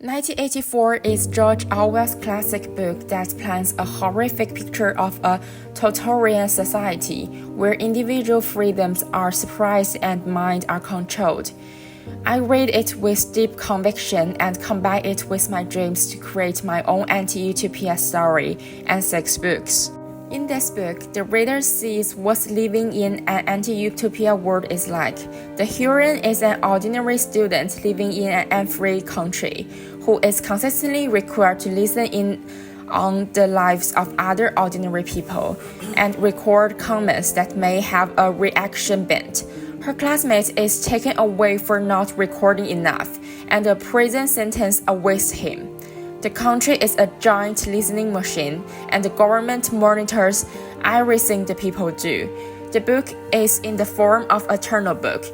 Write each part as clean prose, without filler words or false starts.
1984 is George Orwell's classic book that plants a horrific picture of a totalitarian society where individual freedoms are suppressed and minds are controlled. I read it with deep conviction and combine it with my dreams to create my own anti-utopia story and 6 books. In this book, the reader sees what living in an anti-utopia world is like. The heroine is an ordinary student living in an unfree country who is consistently required to listen in on the lives of other ordinary people and record comments that may have a reaction bent. Her classmate is taken away for not recording enough, and a prison sentence awaits him. The country is a giant listening machine, and the government monitors everything the people do. The book is in the form of a journal book,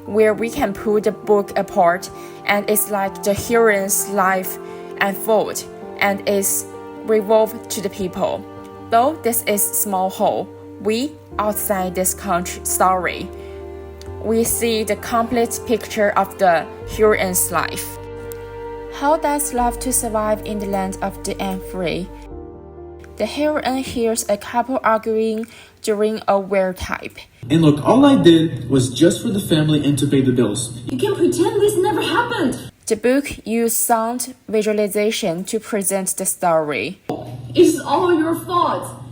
where we can pull the book apart, and it's like the heroine's life unfolds and is revolved to the people. Though this is small whole, we, outside this country story, we see the complete picture of the heroine's life. How does love to survive in the land of the unfree? The heroine hears a couple arguing during a weird type. And look, all I did was just for the family and to pay the bills. You can pretend this never happened. The book used sound visualization to present the story. It's all your fault.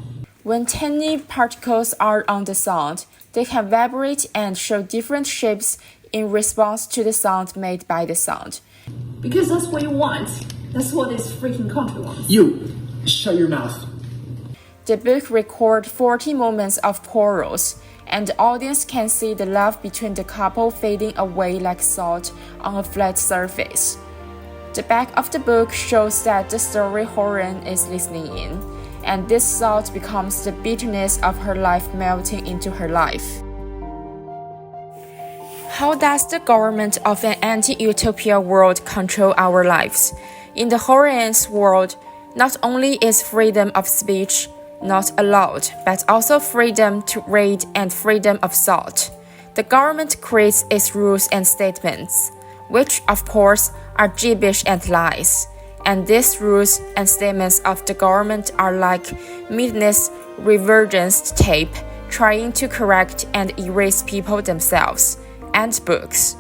When tiny particles are on the sound, they can vibrate and show different shapes in response to the sound made by the sound. Because that's what you want. That's what this freaking country wants. You, shut your mouth. The book records 40 moments of quarrels, and the audience can see the love between the couple fading away like salt on a flat surface. The back of the book shows that the story heroine is listening in, and this salt becomes the bitterness of her life melting into her life. How does the government of an anti-utopia world control our lives? In the heroine's world, not only is freedom of speech not allowed, but also freedom to read and freedom of thought. The government creates its rules and statements, which of course are gibberish and lies. And these rules and statements of the government are like midnight revergence tape, trying to correct and erase people themselves and books.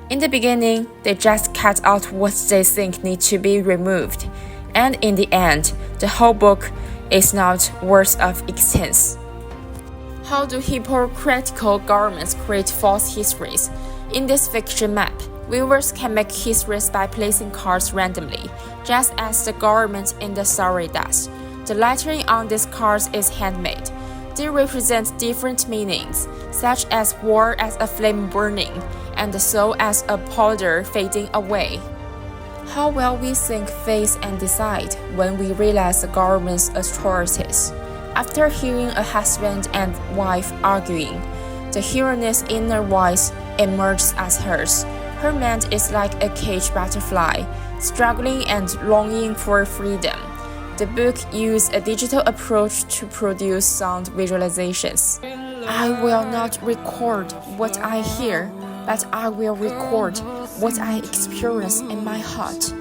In the beginning, they just cut out what they think needs to be removed, and in the end, the whole book is not worth of existence. How do hypocritical governments create false histories? In this fiction map, viewers can make histories by placing cards randomly, just as the government in the story does. The lettering on these cards is handmade. They represent different meanings, such as war as a flame burning, and the soul as a powder fading away. How will we think, face, and decide when we realize the government's atrocities? After hearing a husband and wife arguing, the heroine's inner voice emerges as hers. Her mind is like a caged butterfly, struggling and longing for freedom. The book used a digital approach to produce sound visualizations. I will not record what I hear, but I will record what I experience in my heart.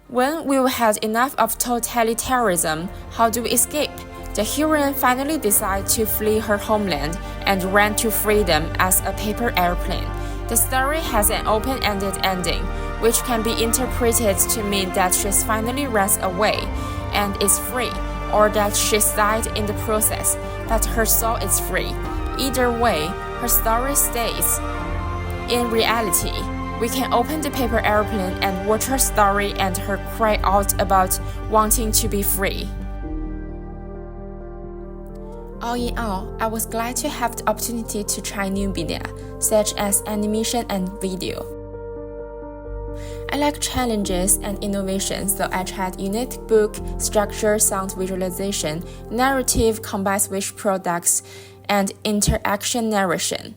When we've had enough of totalitarianism, how do we escape? The heroine finally decides to flee her homeland and run to freedom as a paper airplane. The story has an open-ended ending, which can be interpreted to mean that she finally runs away and is free, or that she's died in the process, but her soul is free. Either way, her story stays. In reality, we can open the paper airplane and watch her story and her cry out about wanting to be free. All in all, I was glad to have the opportunity to try new media, such as animation and video. I like challenges and innovations, so I tried unique book, structure, sound visualization, narrative combined with products, and interaction narration.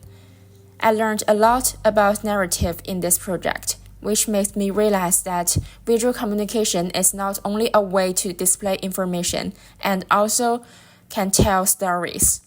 I learned a lot about narrative in this project, which makes me realize that visual communication is not only a way to display information and also can tell stories.